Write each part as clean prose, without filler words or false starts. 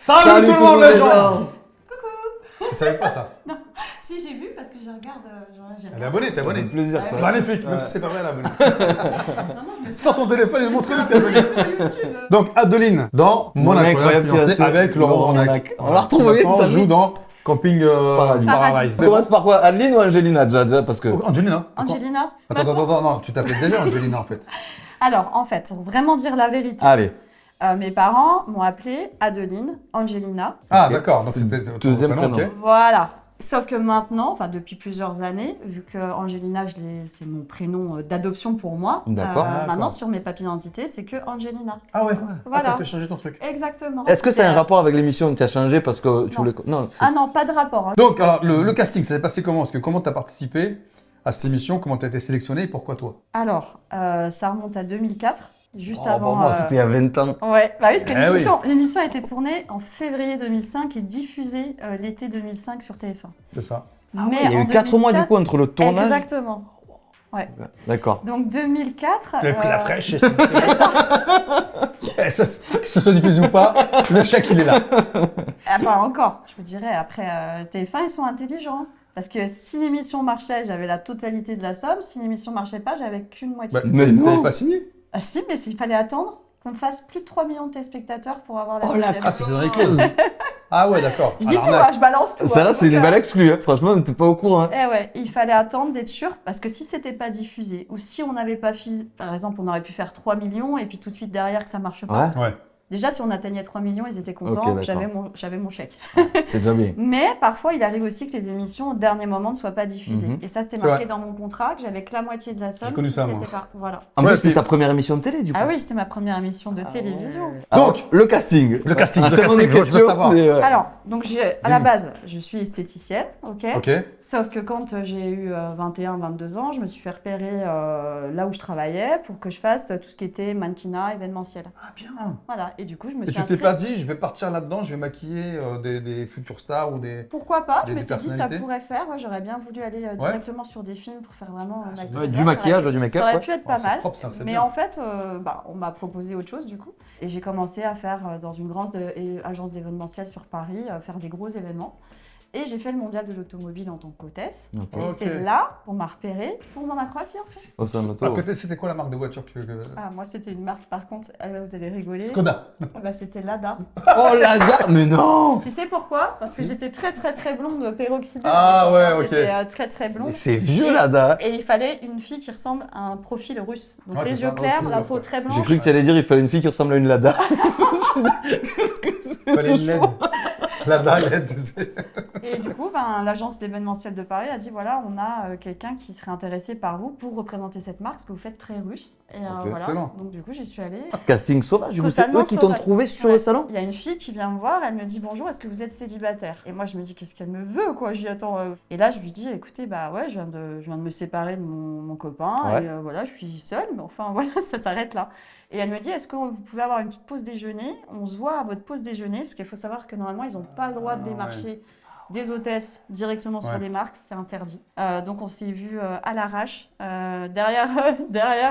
Salut tout le monde les gens. Tu savais pas ça? Non, si j'ai vu parce que je regarde. Elle est abonnée, t'es abonnée. Ça fait plaisir ça. Magnifique, même si c'est pas vrai, elle est abonnée. Non, je me suis Sors ton téléphone et montre-lui que t'es abonnée. sur YouTube. Donc Adeline, dans Mon incroyable fiancé avec Laurent Ornac. On l'a retrouvé, On ça joue dans Camping Paradise. On commence par quoi? Adeline ou Angelina déjà parce que. Angelina. Angelina. Attends, non, tu t'appelais déjà Angelina en fait. Alors, en fait, pour vraiment dire la vérité, Allez. mes parents m'ont appelée Adeline, Angelina. Ah Ok. d'accord, donc C'est c'était le ton deuxième prénom. ok. Voilà. Sauf que maintenant, enfin depuis plusieurs années, vu que Angelina, c'est mon prénom d'adoption pour moi, D'accord. maintenant D'accord. sur mes papiers d'identité, c'est que Angelina. Ah ouais. Voilà. Ah, t'as fait changer ton truc. Exactement. Est-ce que ça a un C'est, rapport avec l'émission que tu as changé parce que tu Non. voulais. Non, c'est- Ah non, pas de rapport. Hein. Donc alors le casting, ça s'est passé comment? Parce que comment t'as participé à cette émission? Comment t'as été sélectionné et pourquoi toi? Alors, ça remonte à 2004, juste Oh, avant. bon, moi, c'était il y a 20 ans. Ouais, bah oui, parce que Eh oui. l'émission a été tournée en février 2005 et diffusée l'été 2005 sur TF1. C'est ça. Ah ouais, il y a eu 4 mois du coup entre le tournage. Exactement. D'accord. Donc 2004. Tu avais pris la fraîche et que ce soit diffusé ou pas, le chèque il est là. Enfin, encore, je vous dirais, après TF1, ils sont intelligents. Parce que si l'émission marchait, j'avais la totalité de la somme. Si l'émission marchait pas, j'avais qu'une moitié. Bah, Mais t'avais non. pas signé? Ah si, mais il fallait attendre qu'on fasse plus de 3 millions de téléspectateurs pour avoir la Oh la deuxième. Ah, c'est dans les clauses. Ah ouais, d'accord. Je dis Alors, tout, là, hein, je balance tout. Ça hein. là, c'est Donc, une belle exclue. Hein. Franchement, on n'était pas au courant. Hein. Eh ouais, il fallait attendre d'être sûr, parce que si c'était pas diffusé, ou si on n'avait pas par exemple, on aurait pu faire 3 millions, et puis tout de suite derrière que ça marche pas. Ouais, Ouais. Déjà, si on atteignait 3 millions, ils étaient Ok, contents, d'accord. j'avais mon chèque. c'est déjà bien. Mais parfois, il arrive aussi que les émissions, au dernier moment, ne soient pas diffusées. Mhm. Et ça, c'était C'est marqué vrai. dans mon contrat, que j'avais que la moitié de la somme. connu si ça, c'était moi. pas. Voilà. En Ouais, plus, c'était puis- ta première émission de télé du coup. Ah oui, c'était ma première émission de télévision. Alors, Donc, le casting. le casting, On a le tellement de casting, je veux questions, savoir. c'est, Alors, donc à la Dis-moi. base, je suis esthéticienne, ok. Ok. Sauf que quand j'ai eu 21-22 ans, je me suis fait repérer là où je travaillais pour que je fasse tout ce qui était mannequinat événementiel. Ah bien. Voilà, et du coup, je me Et suis tu t'es inscrite. pas dit, je vais partir là-dedans, je vais maquiller des futures stars ou des. Pourquoi pas? Je des m'étais dit ça personnalités. pourrait faire. Ouais, j'aurais bien voulu aller directement sur des films pour faire vraiment Ouais, du maquillage, du make-up. Ça aurait Ouais. pu être Oh, pas c'est mal. propre, ça, c'est Mais bien. en fait, on m'a proposé autre chose du coup. Et j'ai commencé à faire dans une grande agence d'événementiel sur Paris, faire des gros événements. Et j'ai fait le mondial de l'automobile en tant qu'hôtesse. Ok. Et Ok. c'est là qu'on m'a repéré pour mon incroyable fiancé. Oh, c'est un auto. À côté, c'était quoi la marque de voiture que. Ah, moi, c'était une marque, par contre, vous allez rigoler. Skoda. Bah, c'était Lada. Oh la dame, mais non. Tu sais pourquoi? Parce que j'étais très, très, très blonde, peroxydée. Ah, ouais, ok. C'était très, très blonde. Mais c'est vieux là, da. Et il fallait une fille qui ressemble à un profil russe. Donc Ouais, les c'est yeux ça. clairs, Ouais, la ouais. peau très blanche. J'ai cru que tu allais dire il fallait une fille qui ressemble à une Lada. Qu'est-ce que c'est Fallait ce une LED. choix? La dalle LED, tu sais. Et du coup, l'agence d'événementiel de Paris a dit voilà, on a quelqu'un qui serait intéressé par vous pour représenter cette marque, parce que vous faites très russe. Et Ok, voilà. excellent. Donc du coup, j'y suis allée. Casting sauvage, du coup, c'est Totalement eux qui t'ont sauvage. trouvé sur Ouais. le salon? Il y a une fille qui vient me voir, elle me dit bonjour, est-ce que vous êtes célibataire? Et moi je me dis qu'est-ce qu'elle me veut quoi? Je dis attends. Et là je lui dis écoutez bah ouais, je viens de me séparer de mon copain Ouais. et voilà, je suis seule, mais enfin voilà, ça s'arrête là. Et elle me dit est-ce que vous pouvez avoir une petite pause déjeuner? On se voit à votre pause déjeuner parce qu'il faut savoir que normalement ils n'ont pas le droit de Ah, démarcher des hôtesses directement sur Ouais. les marques, c'est interdit. Donc on s'est vu à l'arrache derrière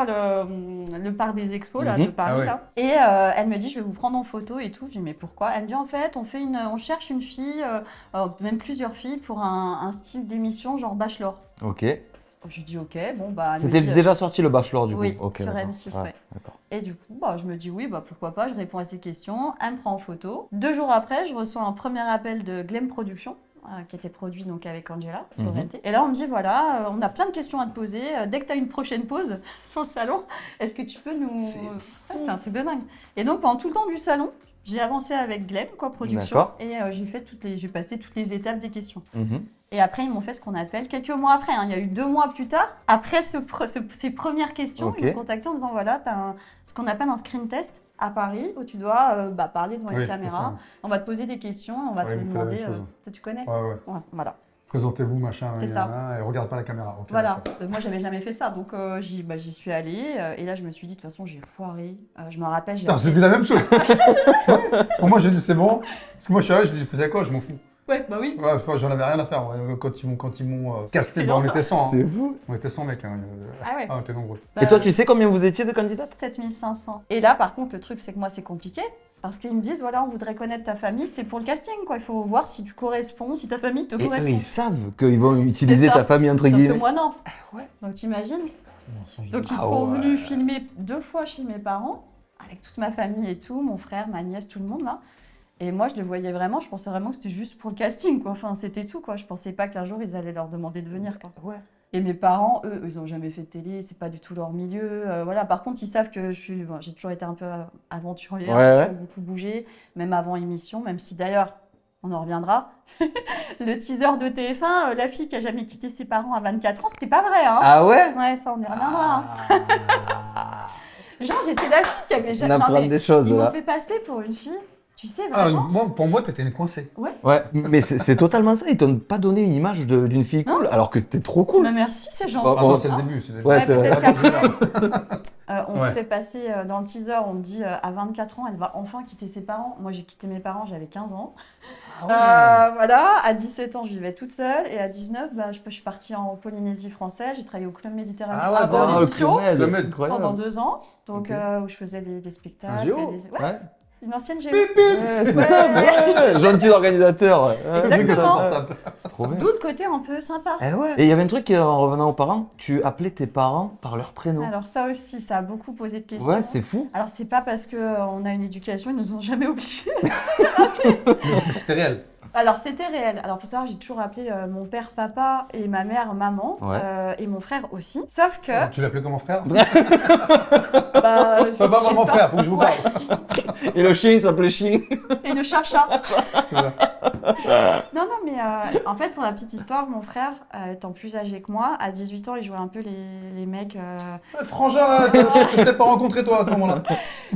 le parc des expos là, Mhm. de Paris Ah ouais. là. Et elle me dit je vais vous prendre en photo et tout. Je dis mais pourquoi? Elle me dit en fait on cherche une fille, même plusieurs filles pour un style d'émission genre Bachelor. Ok. Je dis ok bon bah. elle me C'était dit, déjà sorti le Bachelor du coup? oui, Ok, sur d'accord. M6, ouais. D'accord. Et du coup, bah, je me dis oui, bah, pourquoi pas, je réponds à ses questions, elle me prend en photo. 2 jours après, je reçois un premier appel de Glemm Productions, qui était produit donc avec Angela Laurenti. Et là, on me dit voilà, on a plein de questions à te poser. Dès que tu as une prochaine pause sur le salon, est-ce que tu peux nous. C'est C'est un truc de dingue. Et donc, pendant tout le temps du salon, j'ai avancé avec Glemm, quoi, production, D'accord. et j'ai passé toutes les étapes des questions. Mhm. Et après, ils m'ont fait ce qu'on appelle, quelques mois après, hein, il y a eu 2 mois plus tard, après ces premières questions, Ok. ils m'ont contacté en disant voilà, tu as ce qu'on appelle un screen test à Paris où tu dois parler devant Oui, une c'est caméra. On va te poser des questions, on va Ouais, te il me fait la demander. même chose. Ça, tu connais? Ouais, ouais. Ouais, voilà. Présentez-vous, machin. C'est ça. Et regarde pas la caméra. Ok, Voilà. d'accord. Moi, j'avais jamais fait ça, donc j'y suis allée. Et là, je me suis dit, de toute façon, j'ai foiré. Je me rappelle, j'ai Putain, j'ai dit la même chose. Pour moi, j'ai dit c'est bon. Parce que moi, je suis arrivé, je dis, vous savez quoi, je m'en fous. Ouais, bah oui. Ouais, j'en avais rien à faire. Ouais. Quand ils m'ont casté, C'est bah, on bien était 100. hein. C'est fou. On était 100 mecs. Hein. Ah ouais. Ah, on était nombreux. Et toi, tu sais combien vous étiez de candidates? 7500. Et là, par contre, le truc, c'est que moi, c'est compliqué. Parce qu'ils me disent, voilà, on voudrait connaître ta famille, c'est pour le casting, quoi. Il faut voir si tu corresponds, si ta famille te Et eux, correspond. ils savent qu'ils vont utiliser C'est ça. ta famille entre Sauf que guillemets. moi, non. ouais. Donc t'imagines. Mensonge. Donc ils Ah sont ouais. venus filmer 2 fois chez mes parents, avec toute ma famille et tout, mon frère, ma nièce, tout le monde là. Et moi je le voyais vraiment, je pensais vraiment que c'était juste pour le casting quoi, enfin c'était tout quoi. Je pensais pas qu'un jour ils allaient leur demander de venir quoi. Ouais. Et mes parents, eux, ils ont jamais fait de télé, c'est pas du tout leur milieu. Voilà. Par contre ils savent que j'ai toujours été un peu aventurière, Ouais, j'ai ouais. toujours beaucoup bougé, même avant émission, même si d'ailleurs, on en reviendra, le teaser de TF1, la fille qui a jamais quitté ses parents à 24 ans, c'était pas vrai hein. Ah ouais. Ouais, ça on y reviendra. Hein. Ah. Genre, j'étais la fille qui avait On jamais. apprend Non, mais des choses ils m'ont là. fait passer pour une fille, tu sais, Ah, vraiment. pour moi, t'étais une coincée. Ouais, mais c'est totalement ça. Ils t'ont pas donné une image d'une fille cool, alors que t'es trop cool. Mais merci, c'est gentil. Oh, Ah, oh. non, c'est le début. C'est le début. Ouais, c'est vrai. peut-être on Ouais. me fait passer dans le teaser, on me dit à 24 ans, elle va enfin quitter ses parents. Moi, j'ai quitté mes parents, j'avais 15 ans. Voilà, à 17 ans, je vivais toute seule. Et à 19, je suis partie en Polynésie française. J'ai travaillé au Club Méditerranée Ah ouais, avant bah, l'émission, Club Med. incroyable. pendant 2 ans. Donc, Ok. où je faisais des Un spectacles. géo. Ouais, Ouais. une ancienne géo. Ouais, c'est ça, ouais. Gentil organisateur. Ouais. Exactement. C'est trop bien. D'où le côté un peu sympa. Eh ouais. Et il y avait un truc en revenant aux parents, tu appelais tes parents par leur prénom. Alors ça aussi, ça a beaucoup posé de questions. Ouais, c'est fou. Alors c'est pas parce qu'on a une éducation, ils nous ont jamais obligés. C'était réel. Alors c'était réel. Alors faut savoir, j'ai toujours appelé mon père papa et ma mère maman Ouais. et mon frère aussi. Sauf que Tu l'appelais comment frère bah, Papa, je sais maman, pas. frère, faut que je vous parle. Et le chien, il s'appelait chien. Et le chacha. Voilà. Non mais en fait pour la petite histoire, mon frère étant plus âgé que moi, à 18 ans, il jouait un peu les mecs. Frangin, là, je t'ai pas rencontré toi à ce moment-là.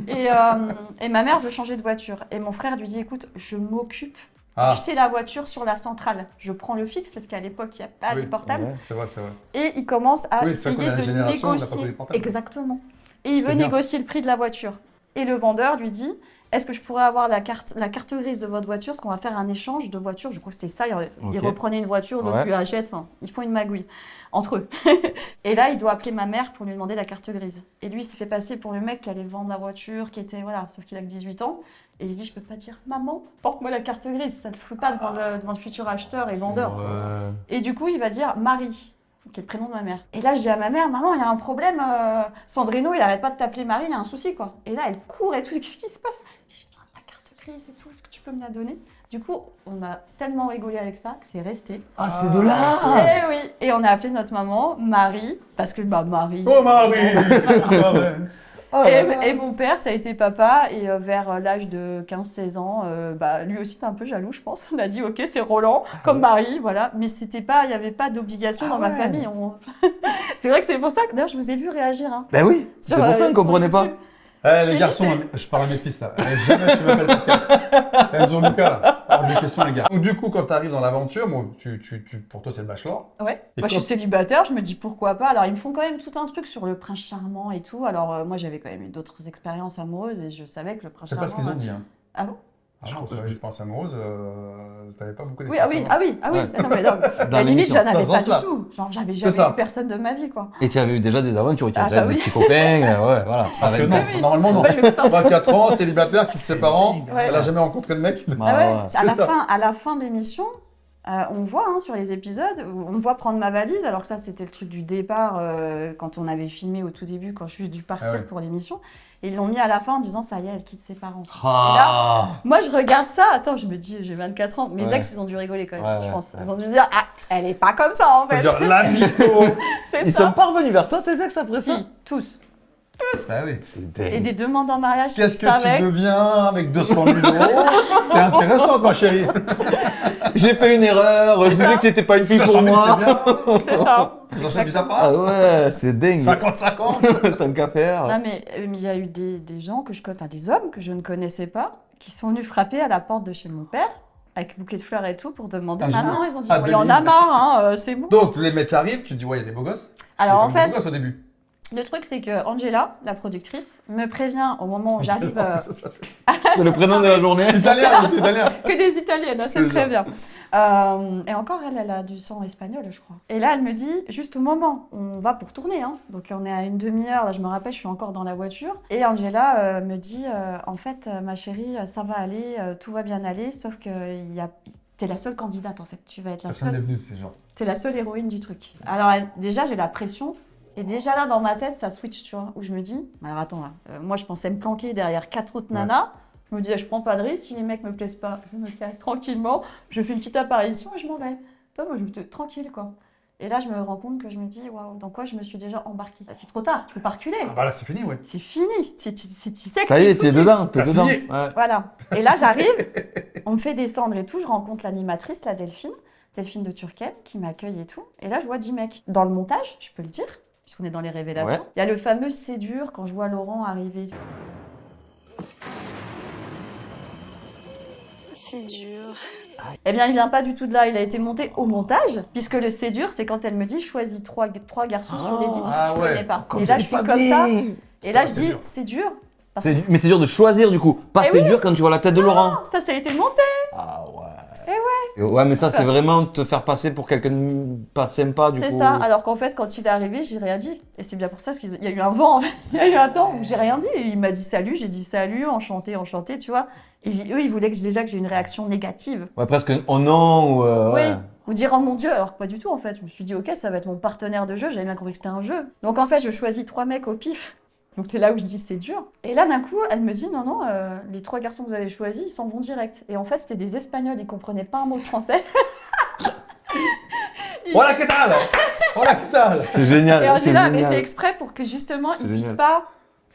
Et ma mère veut changer de voiture. Et mon frère lui dit, écoute, je m'occupe. Ah, Acheter la voiture sur la centrale. Je prends le fixe parce qu'à l'époque, il n'y a pas Oui. de portable. Ouais. c'est vrai, c'est vrai. Et il commence à Oui, c'est vrai essayer qu'on est la de génération, on n'a pas connu négocier. les portables. Exactement. Et il C'était veut bien. négocier le prix de la voiture. Et le vendeur lui dit, est-ce que je pourrais avoir la carte grise de votre voiture? Parce qu'on va faire un échange de voitures. Je crois que c'était ça. Il Ok. reprenait une voiture, l'autre Ouais. lui achète. Enfin, ils font une magouille entre eux. Et là, il doit appeler ma mère pour lui demander la carte grise. Et lui, il s'est fait passer pour le mec qui allait vendre la voiture, qui était, voilà, sauf qu'il a que 18 ans. Et il se dit, je peux pas dire, maman, porte-moi la carte grise. Ça te fout pas devant le futur acheteur et vendeur. Ouais. Et du coup, il va dire Marie, qui est le prénom de ma mère. Et là, je dis à ma mère, maman, il y a un problème. Sandrino, il arrête pas de t'appeler Marie, il y a un souci, quoi. Et là, elle court et tout. Qu'est-ce qui se passe? Je dis, j'ai besoin de ta carte grise et tout. Est-ce que tu peux me la donner? Du coup, on a tellement rigolé avec ça que c'est resté. Ah, c'est de là. Eh oui. Et on a appelé notre maman Marie, parce que Marie. Oh Marie, ça va. Oh là là. Et mon père, ça a été papa, et vers l'âge de 15-16 ans, lui aussi était un peu jaloux, je pense. On a dit, ok, c'est Roland, comme Marie, voilà. Mais c'était pas, il n'y avait pas d'obligation dans ma ouais. famille. C'est vrai que c'est pour ça que, d'ailleurs, je vous ai vu réagir. Hein, Ben oui, c'est pour ça qu'on comprenait pas. Les garçons, je parle à mes fils là. Jamais tu m'appelles Pascal. Enzo Luca là. Hors de question les gars. Donc du coup, quand tu arrives dans l'aventure, bon, pour toi c'est le bachelor. Ouais. Et Moi, je suis célibataire, je me dis pourquoi pas. Alors, ils me font quand même tout un truc sur le prince charmant et tout. Alors, moi, j'avais quand même eu d'autres expériences amoureuses et je savais que le prince C'est charmant. pas ce qu'ils ont dit. Hein. Ah bon? Pour faire une expérience amoureuse, t'avais pas beaucoup Oui, d'expérience. ah oui. Ouais. Non, mais non. À la limite, l'émission. j'en avais Dans ce pas sens-là. du tout. Genre, j'avais C'est jamais ça. eu personne de ma vie, quoi. Et tu avais eu déjà des aventures, tu avais Ah, déjà bah des oui. petits copains, ouais, voilà. Alors que non, Oui, oui. normalement non. Ouais, je vais sortir. 24 ans, célibataire, quitte ses parents, Ouais. elle a jamais rencontré de mec. Ah ouais, ouais. à ça. la fin de l'émission, on voit sur les épisodes, on me voit prendre ma valise, alors que ça c'était le truc du départ quand on avait filmé au tout début, quand je suis dû partir Ah ouais. pour l'émission. Et ils l'ont mis à la fin en disant ça y est, elle quitte ses parents. Ah. Moi je regarde ça, attends, je me dis j'ai 24 ans. Mes Ouais. ex ils ont dû rigoler quand même, Ouais, je ouais, pense. ouais. Ils ont dû dire ah, elle est pas comme ça en Faut fait. dire la mytho. C'est Ils ça. sont pas revenus vers toi, tes ex, après ça? Si, tous. Ah oui. C'est Et dingue. des demandes en mariage, Qu'est-ce ça que tu avec. deviens avec 200 000 euros? T'es intéressante ma chérie. J'ai fait une erreur, je disais que t'étais pas une fille 200 pour 000 moi. c'est bien. C'est ça. Vous enchaînez du Ah tapin? ouais, c'est dingue. 50-50. Tant qu'à faire. Non, mais il y a eu des gens que je connais, enfin des hommes que je ne connaissais pas, qui sont venus frapper à la porte de chez mon père, avec bouquet de fleurs et tout, pour demander Ah, maman. Ils ont dit, ah, il y en a Denis. marre, hein, c'est bon. Donc les mecs arrivent, tu te dis ouais, il y a des beaux gosses. Alors, C'est en comme des fait- beaux gosses au début. Le truc, c'est que Angela, la productrice, me prévient au moment où j'arrive. C'est le prénom de la journée. Italien, c'est italien. Que des Italiennes, hein, c'est Je très jure. bien. Et encore, elle a du sang espagnol, je crois. Et là, elle me dit, juste au moment, on va pour tourner, hein. Donc on est à une demi-heure, là je me rappelle, je suis encore dans la voiture. Et Angela me dit, en fait, ma chérie, ça va aller, tout va bien aller, sauf que t'es la seule candidate, en fait. Tu vas être la Personne n'est seule. venu, c'est genre. T'es la seule héroïne du truc. Alors déjà, j'ai la pression. Et déjà là, dans ma tête, ça switch, tu vois, où je me dis, alors attends, là, moi je pensais me planquer derrière 4 autres nanas. Je me disais, je prends pas de risque, si les mecs me plaisent pas, je me casse tranquillement, je fais une petite apparition et je m'en vais. Toi, moi, je me dis, tranquille, quoi. Et là, je me rends compte que je me dis, waouh, dans quoi je me suis déjà embarquée. C'est trop tard, tu peux pas reculer. Ah bah là, c'est fini, ouais. C'est fini, tu sais que Ça y c'est est, tu es foutu. dedans, t'es T'as dedans. signé. Ouais. Voilà. Et là, j'arrive, on me fait descendre et tout, je rencontre l'animatrice, la Delphine de Turquem, qui m'accueille et tout. Et là, je vois 10 mecs. Dans le montage, je peux le dire, puisqu'on est dans les révélations, Ouais. il y a le fameux c'est dur quand je vois Laurent arriver. C'est dur. Eh bien, il vient pas du tout de là, il a été monté au montage, puisque le c'est dur, c'est quand elle me dit choisis trois garçons sur les 10 que Ah tu ouais. connais pas. Comme Et là, c'est je suis pas comme bien. ça, et là, Ouais, je c'est dis dur. c'est dur. Parce Mais c'est dur de choisir du coup. Pas Eh c'est oui. dur quand tu vois la tête de Laurent. que ça a été monté. Ah ouais. Eh ouais. Ouais, mais ça, c'est vraiment te faire passer pour quelqu'un de pas sympa du coup. C'est ça, alors qu'en fait, quand il est arrivé, j'ai rien dit. Et c'est bien pour ça qu'il y a eu un vent, en fait. Il y a eu un temps où j'ai rien dit. Et il m'a dit salut, j'ai dit salut, enchanté, tu vois. Et eux, ils voulaient déjà que j'ai une réaction négative. Ouais, presque oh non ou Oui, ouais. ou dire oh mon Dieu, alors que pas du tout en fait. Je me suis dit ok, ça va être mon partenaire de jeu, j'avais bien compris que c'était un jeu. Donc en fait, je choisis 3 mecs au pif. Donc c'est là où je dis c'est dur. Et là d'un coup, elle me dit non, les 3 garçons que vous avez choisis, ils s'en vont direct. Et en fait, c'était des Espagnols, ils comprenaient pas un mot de français. Voilà, que tal. Voilà, que tal. C'est génial. Et c'est Angela avait génial. fait exprès pour que justement, C'est ils puissent génial. pas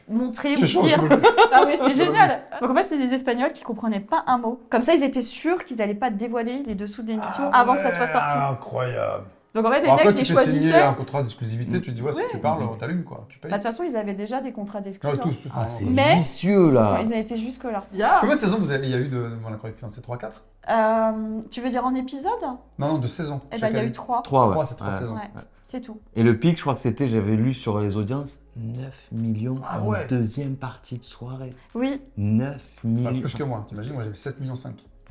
montrer ou Je change dire. de Ah mais c'est génial. Donc en fait, c'est des Espagnols qui comprenaient pas un mot. Comme ça, ils étaient sûrs qu'ils n'allaient pas dévoiler les dessous de l'émission avant que ça soit sorti. Incroyable. Donc en fait, les Bon, après, mecs, tu ils fais signer choisissaient. un contrat d'exclusivité, tu dis, ouais, si Oui. tu parles, on t'allume, quoi. Tu payes. Bah, de toute façon, ils avaient déjà des contrats d'exclus. Ouais, hein. tous. Ah, c'est Mais- vicieux là. Ils ont été jusque-là. Combien de saisons il y a eu de Mon Incroyable Fiancé? 3-4? Tu veux dire en épisode? Non, de saisons. Eh ben, Chaque il y a année. eu 3. 3, ouais. 3, c'est 3 Ouais. saisons. Ouais. C'est tout. Et le pic, je crois que c'était, j'avais lu sur les audiences, 9 millions Ah en ouais. deuxième partie de soirée. Oui. 9 Enfin, millions. plus que moi. T'imagines, moi, j'avais 7,5 millions.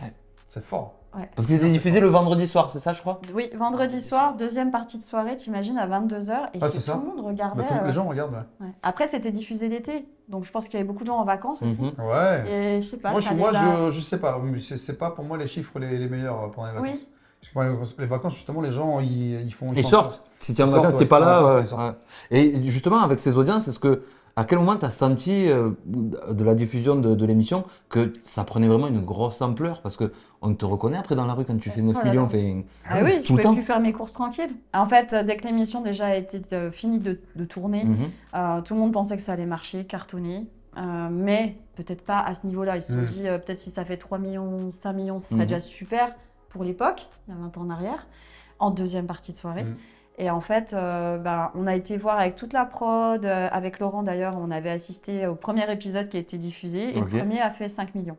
Ouais. C'est fort. Parce que c'était diffusé le vendredi soir, c'est ça, je crois? Oui, vendredi soir, deuxième partie de soirée, t'imagines, à 22h. Et Ah, que c'est ça. tout le monde Bah, regardait. les gens regardent, ouais. Ouais. Après, c'était diffusé l'été. Donc je pense qu'il y avait beaucoup de gens en vacances aussi. Mhm. Ouais. Et je sais pas. Moi, ça moi les a- je sais pas. Mais c'est pas pour moi les chiffres les meilleurs pendant les vacances. Oui. Parce que pendant les vacances, justement, les gens, ils font. Ils sortent. Si tu es en Ils sortent, vacances, ouais, t'es pas ils sont en là. vacances, ouais, ils sortent. ouais. Et justement, avec ces audiences, est-ce que à quel moment tu as senti de la diffusion de l'émission que ça prenait vraiment une grosse ampleur? Parce que on te reconnaît après dans la rue quand tu fais 9 Oh là millions. là. Fait... Ah oui, je tout le pouvais temps. plus faire mes courses tranquilles. En fait, dès que l'émission déjà a été finie de tourner, Mhm. tout le monde pensait que ça allait marcher, cartonner. Mais peut-être pas à ce niveau-là. Ils se sont Mm. dit, peut-être si ça fait 3 millions, 5 millions, ce serait Mhm. déjà super pour l'époque, il y a 20 ans en arrière, en deuxième partie de soirée. Mm. Et en fait, on a été voir avec toute la prod, avec Laurent d'ailleurs, on avait assisté au premier épisode qui a été diffusé, et Ok. le premier a fait 5 millions.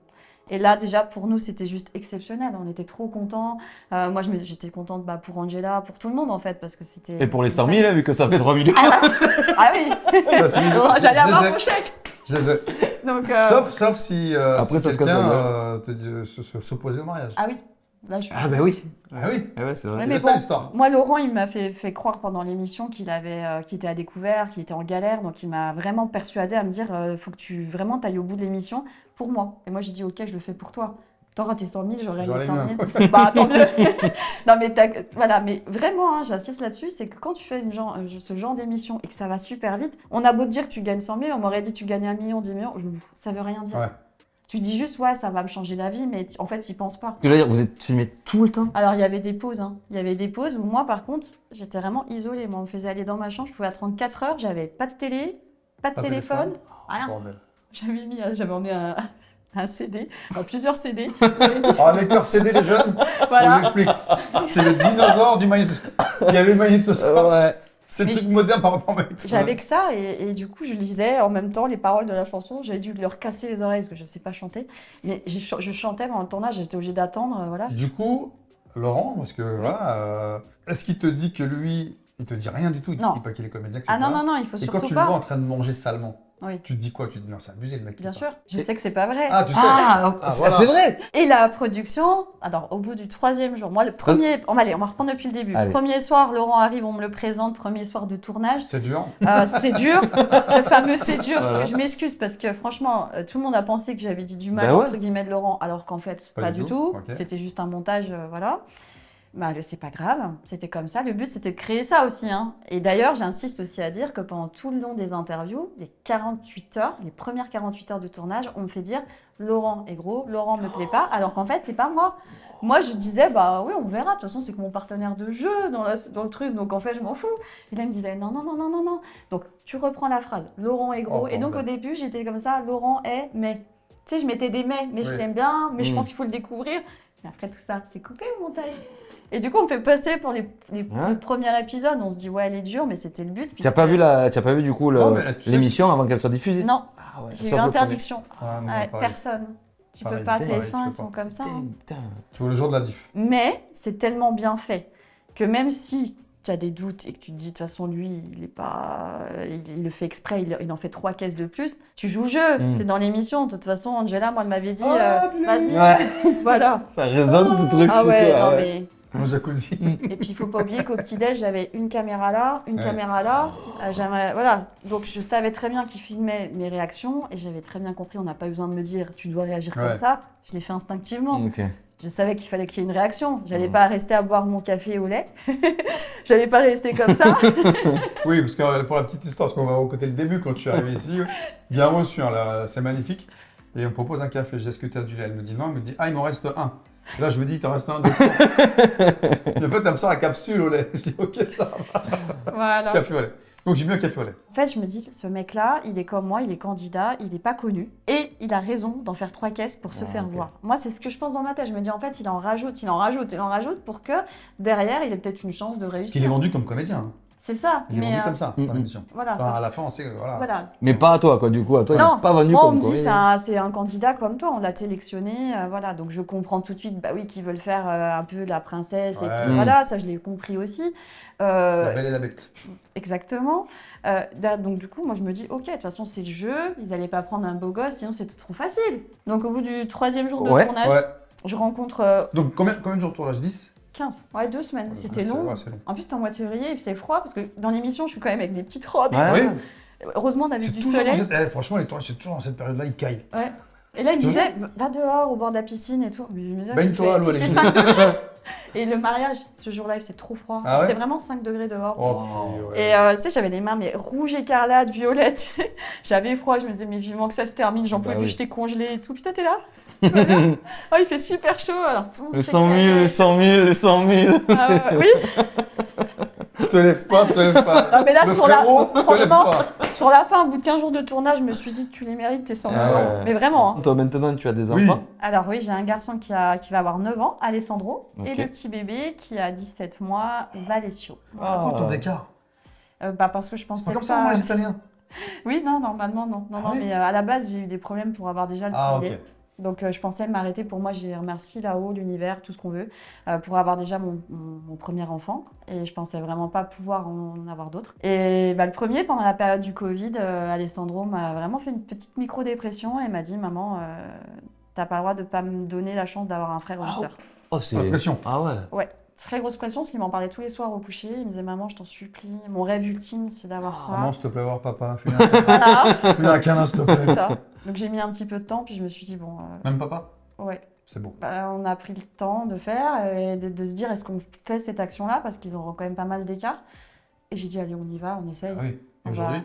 Et là, déjà, pour nous, c'était juste exceptionnel. On était trop contents. Moi, j'étais contente pour Angela, pour tout le monde, en fait, parce que c'était... Et pour les 100 000, hein, vu que ça fait 3 millions. Ah oui. Ouais, c'est mignon. J'allais Je les avoir ai. mon chèque. Je les ai. Donc, Sauf si, Après, si ça se casse quelqu'un la gueule. te dit s'opposer au mariage. Ah oui. Là, je... Ah bah oui. Ah oui, Ah ouais, c'est vrai. Ouais, c'est mais ça bon, l'histoire. moi, Laurent, il m'a fait croire pendant l'émission qu'il était à découvert, qu'il était en galère. Donc, il m'a vraiment persuadé à me dire faut que tu vraiment t'ailles au bout de l'émission pour moi. Et moi, j'ai dit ok, je le fais pour toi. T'auras tes 100 000, j'aurai mes J'aurais 100 mis 000. Bah, tant mieux. Non, mais voilà, mais vraiment, hein, j'insiste là-dessus, c'est que quand tu fais ce genre d'émission et que ça va super vite, on a beau te dire que tu gagnes 100 000, on m'aurait dit tu gagnes 1 million, 10 millions, ça veut rien dire. Ouais. Tu dis juste ouais, ça va me changer la vie, mais en fait, tu y penses pas. Ce que je veux dire, vous êtes filmé tout le temps? Alors, il y avait des pauses. Hein. Il y avait des pauses où moi, par contre, j'étais vraiment isolée. Moi, on me faisait aller dans ma chambre, je pouvais attendre 4 heures, j'avais pas de télé, pas de Pas de téléphone, rien. Bordel. J'avais emmené un CD, plusieurs CD. Alors, lecteur CD, les jeunes, je Voilà. vous explique. C'est le dinosaure du magnétoscope. Il y a le magnétoscope. Ouais. C'est le Mais truc moderne par rapport au magnétoscope. J'avais que ça et du coup, je lisais en même temps les paroles de la chanson. J'ai dû leur casser les oreilles parce que je sais pas chanter. Mais je chantais, mais en même temps là, j'étais obligée d'attendre. Voilà. Du coup, Laurent, parce que voilà, est-ce qu'il te dit que lui, Il te dit rien du tout, il te Non. dit pas qu'il est comédien, etc. Ah non, non, non, il faut Et surtout quand tu le pas. vois en train de manger salement, Oui. tu te dis quoi? Tu te dis non, c'est abusé le mec. Bien il sûr, parle. je sais que c'est pas vrai. Ah, tu sais. C'est vrai. Et la production, alors au bout du 3e jour, moi le premier, allez, on va reprendre depuis le début. Allez. Premier soir, Laurent arrive, on me le présente, premier soir de tournage. C'est dur. C'est dur, le fameux c'est dur. Voilà. Je m'excuse parce que franchement, tout le monde a pensé que j'avais dit du mal Ben ouais. entre guillemets de Laurent, alors qu'en fait, Pas pas du du tout. tout. Ok. C'était juste un montage, voilà. Bah, c'est pas grave, c'était comme ça. Le but, c'était de créer ça aussi. Hein. Et d'ailleurs, j'insiste aussi à dire que pendant tout le long des interviews, les 48 heures, les premières 48 heures du tournage, on me fait dire Laurent est gros, Laurent me plaît pas, alors qu'en fait, c'est pas moi. Moi, je disais, bah oui, on verra. De toute façon, c'est que mon partenaire de jeu dans le truc, donc en fait, je m'en fous. Et là, il me disait, non, non, non, non, non, non. Donc, tu reprends la phrase, Laurent est gros. Oh, et donc, bordel. au début, j'étais comme ça, Laurent est, mais. Tu sais, je mettais des mais je Oui. l'aime bien, mais je pense qu'il faut le découvrir. Mais après tout ça, c'est coupé le montage. Et du coup, on me fait passer pour les Ouais. premiers épisodes. On se dit, ouais, elle est dure, mais c'était le but. Tu n'as pas vu du coup Non, mais là, tu sais- l'émission avant qu'elle soit diffusée? Non, Ah ouais, j'ai sauf eu le interdiction. Ah, non, Ouais, pareil. personne. Tu Pareil, peux pas, pareil, TF1, tu peux ils sont pas. comme ça. premier. hein. Putain. Tu vois le jour de la diff. Mais c'est tellement bien fait que même si tu as des doutes et que tu te dis, de toute façon, lui, il est pas, il le fait exprès, il en fait 3 caisses de plus, tu joues le jeu, Mm. tu es dans l'émission. De toute façon, Angela, moi, elle m'avait dit, Ah, bien. vas-y, Ouais, voilà. ça résonne ce truc. Ah c'est ouais, sûr, non, ouais. mais. Mon jacuzzi. Et puis il faut pas oublier qu'au petit-déj, j'avais une caméra là, une Ouais. caméra là. Voilà. Donc je savais très bien qu'il filmait mes réactions et j'avais très bien compris, on n'a pas besoin de me dire tu dois réagir comme Ouais. ça. Je l'ai fait instinctivement. Ok. Je savais qu'il fallait qu'il y ait une réaction. J'allais Mhm. pas rester à boire mon café au lait. J'allais pas rester comme ça. Oui, parce que pour la petite histoire, parce qu'on va côté le début, quand je suis arrivé ici, bien reçu, hein, là, c'est magnifique. Et on me propose un café. Je dis, est-ce que tu as du lait? Elle me dit non, elle me dit, ah, il m'en reste un. Et là, je me dis, il t'en reste un, deux. Et en fait, elle me sort la capsule au lait. Je dis, ok, ça va. Voilà. Café au lait. Donc, j'ai mis un café au lait. En fait, je me dis, ce mec-là, il est comme moi, il est candidat, il n'est pas connu. Et il a raison d'en faire 3 caisses pour se Ah, faire ok. voir. Moi, c'est ce que je pense dans ma tête. Je me dis, en fait, il en rajoute pour que derrière, il ait peut-être une chance de Parce qu'il est réussir. vendu comme comédien. Hein. C'est ça. Il est Mais vendu comme ça, dans l'émission. voilà. Enfin, à la fin, on sait que voilà. Voilà. Mais pas à toi, quoi, du coup. À toi, il Non, n'est pas vendu moi, on comme me dit, quoi. c'est un candidat comme toi, on l'a sélectionné, voilà. Donc, je comprends tout de suite, bah oui, qu'ils veulent faire un peu la princesse. Et Ouais. puis, voilà, ça, je l'ai compris aussi. La belle et la bête. Exactement. Donc du coup, moi je me dis, ok, de toute façon c'est le jeu, ils n'allaient pas prendre un beau gosse, sinon c'était trop facile. Donc au bout du 3e jour de Ouais, tournage, Ouais. je rencontre Donc, combien de jours de tournage? 10? 15, ouais 2 semaines, c'était Ouais, long. c'est long. En plus c'était en mois de février, et c'est froid, parce que dans l'émission je suis quand même avec des petites robes. et Ouais. tout. Oui. Heureusement on avait C'est du toujours dans soleil. cette... franchement, les tournages, c'est toujours dans cette période-là, ils caillent. Ouais. Et là il me Je te disait, va dehors au bord de la piscine et tout. Mais je me disais, Baigne-toi à l'eau, il allez. fait 5 degrés. Et le mariage, ce jour-là, c'est trop froid. Ah ouais c'est vraiment 5 degrés dehors. Oh, puis, ouais. Et tu sais, j'avais les mains mais rouges, écarlates, violettes. J'avais froid, je me disais, mais vivement que ça se termine, j'en Bah pouvais plus, oui. j'étais congelée et tout. Putain, t'es là? Voilà. Oh, il fait super chaud, alors tout le monde Le s'est 100 000, calmé. le 100 000, le 100 000. Ah ouais, oui, Te lève pas, te lève pas. Ah, mais là, Le sur la- frérot, te lève franchement, pas. sur la fin, au bout de 15 jours de tournage, je me suis dit, tu les mérites, tes 100 000 Ah euros. ouais. Mais vraiment. Hein. Toi, maintenant, tu as des Oui. enfants. Alors oui, j'ai un garçon qui va avoir 9 ans, Alessandro, et Ok. le petit bébé qui a 17 mois, Valesio. Pourquoi tant d'écart? Parce que je C'est pensais pas comme pas... ça, moi, les Italiens. Oui, non, normalement, non. Non, Ah non, oui mais à la base, j'ai eu des problèmes pour avoir déjà le Ah, premier. ok. Donc, je pensais m'arrêter. Pour moi, j'ai remercié là-haut, l'univers, tout ce qu'on veut, pour avoir déjà mon premier enfant. Et je pensais vraiment pas pouvoir en avoir d'autres. Et bah, le premier, pendant la période du Covid, Alessandro m'a vraiment fait une petite micro-dépression et m'a dit, maman, t'as pas le droit de pas me donner la chance d'avoir un frère ou une Ah, sœur. Oh, c'est. La pression. Ah ouais. Ouais. Très grosse pression, parce qu'il m'en parlait tous les soirs au coucher. Il me disait, maman, je t'en supplie, mon rêve ultime, c'est d'avoir ça. Maman, s'il te plaît, voir papa. Voilà. Fais-lui un câlin, s'il te plaît. Ça. Donc j'ai mis un petit peu de temps, puis je me suis dit, bon, Même papa? ouais, C'est beau. bah, on a pris le temps de faire et de se dire, est-ce qu'on fait cette action-là? Parce qu'ils auront quand même pas mal d'écart. Et j'ai dit, allez, on y va, on essaye. Ah oui. On Et aujourd'hui?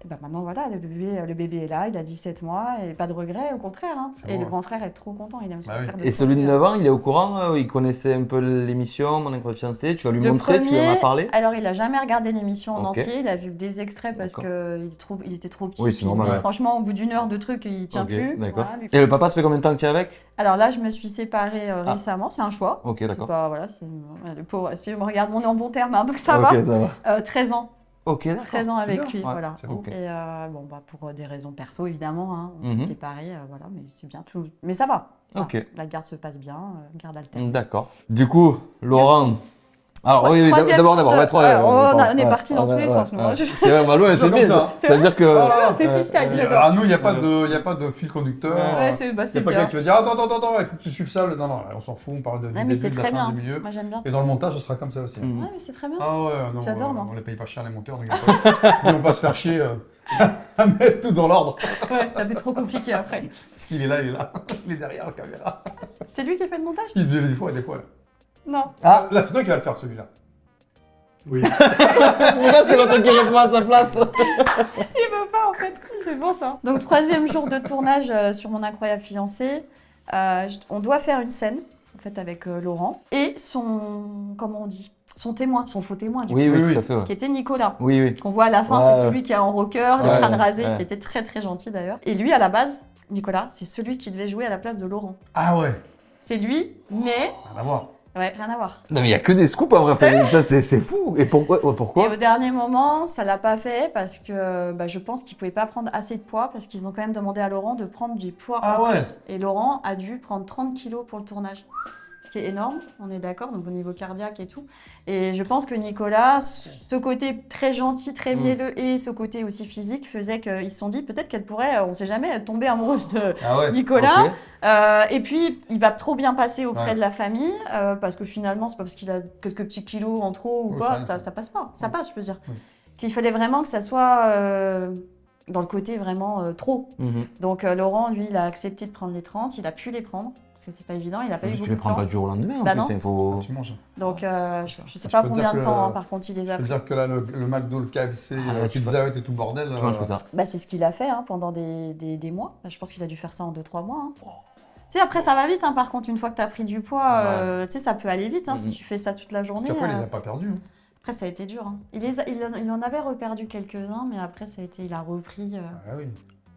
Et bah maintenant, voilà, le bébé est là, il a 17 mois, et pas de regret, au contraire. Hein. C'est Et beau, le hein. grand frère est trop content, il aime son Bah oui. frère de Et celui de premier. 9 ans, il est au courant, il connaissait un peu l'émission, Mon incroyable fiancé, tu vas lui Le montrer, tu lui en as premier, parlé. alors il a jamais regardé l'émission en Ok. entier, il a vu des extraits parce D'accord. qu'il était trop petit. Oui, c'est puis normal, lui, ouais. franchement, au bout d'une heure de truc, il tient Ok, plus. d'accord. Voilà, lui- Et le papa, ça fait combien de temps que tu es avec? Alors là, je me suis séparée Ah. récemment, c'est un choix. Ok, C'est d'accord. pas- voilà, le pauvre, si je me regarde, on est en bon terme, hein, donc ça Ok, va. ça va. 13 ans, Ok, d'accord. 13 ans avec bien. lui, Ouais, voilà. c'est bon. Ok. Et bon, bah, pour des raisons perso, évidemment, hein, on Mhm. s'est séparés, voilà, mais c'est bien tout. Mais ça va. Voilà. Ok. La garde se passe bien, garde alternée. D'accord. Du coup, Laurent, Alors oui, Troisième d'abord, jour de- ouais, on est parti dans tous les sens, nous. C'est vrai, bah, ouais, c'est comme bien. ça. C'est-à-dire que. C'est freestyle, j'adore. Alors nous, il n'y a pas de fil conducteur. Ouais, Il c'est n'y a pas bien. quelqu'un qui va dire attends, il faut que tu suives ça. Non, on s'en fout, on parle du Ouais, mais début, c'est de la très fin, bien. du milieu. Moi, j'aime bien. Et dans le montage, ce sera comme ça aussi. Mm. Ouais, mais c'est très bien. Ah ouais, non, J'adore, moi. on les paye pas cher les monteurs, donc ils vont pas se faire chier à mettre tout dans l'ordre. Ouais, ça fait trop compliqué après. Parce qu'il est là, il est derrière la caméra. C'est lui qui a fait le montage? Il dit des fois, là. Non. Ah, là, c'est toi qui vas le faire celui-là. Oui. Pourquoi c'est l'autre qui répond à sa place? Il veut pas en fait, c'est bon ça. Donc troisième jour de tournage sur Mon incroyable fiancé, on doit faire une scène en fait avec Laurent et comment on dit, son témoin, son faux témoin du Oui, Oui, oui, oui. tout à fait. Ouais. qui était Nicolas. Oui, oui. Qu'on voit à la fin, Ouais, c'est ouais. celui qui est en rocker, le Ouais, crâne rasé, ouais. qui était très très gentil d'ailleurs. Et lui à la base, Nicolas, c'est celui qui devait jouer à la place de Laurent. Ah ouais, C'est lui, mais rien à voir. ouais, rien à voir. Non, mais il n'y a que des scoops en vrai. Enfin, ça, c'est fou. Et pourquoi? Et au dernier moment, ça l'a pas fait parce que je pense qu'il pouvait pas prendre assez de poids parce qu'ils ont quand même demandé à Laurent de prendre du poids Ah en ouais. plus. Et Laurent a dû prendre 30 kilos pour le tournage. Ce qui est énorme, on est d'accord, donc au niveau cardiaque et tout. Et je pense que Nicolas, ce côté très gentil, très mielleux et ce côté aussi physique faisait qu'ils se sont dit peut-être qu'elle pourrait, on sait jamais, tomber amoureuse de Ah ouais. Nicolas. Ok. Et puis, il va trop bien passer auprès Ouais. de la famille, parce que finalement, c'est pas parce qu'il a quelques petits kilos en trop ou Oui, quoi, ça ça passe pas. Ça Oui. passe, je peux dire. Oui. Qu'il fallait vraiment que ça soit dans le côté vraiment trop. Mhm. Donc, Laurent, lui, il a accepté de prendre les 30, il a pu les prendre, parce que c'est pas évident, il a pas eu Tu beaucoup les de prends temps. pas du jour au lendemain. Bah en non. plus, il faut. Tu manges. Donc, je sais Je pas peux te combien dire de que- temps, hein, par contre, il les Je a peux pris. dire que là, le McDo, le KFC, Ah, là, tu Pizza Hut et tout le bordel. Tu manges que ça. Bah, c'est ce qu'il a fait pendant des mois. Bah, je pense qu'il a dû faire ça en 2-3 mois. Tu sais, après, ça va vite, par contre, une fois que tu as pris du poids, tu sais, ça peut aller vite si Mhm. tu fais ça toute la journée. Après, il les a pas perdus. Hein. Après, ça a été dur. Il en avait reperdu quelques-uns, mais après, il a repris. Ah oui.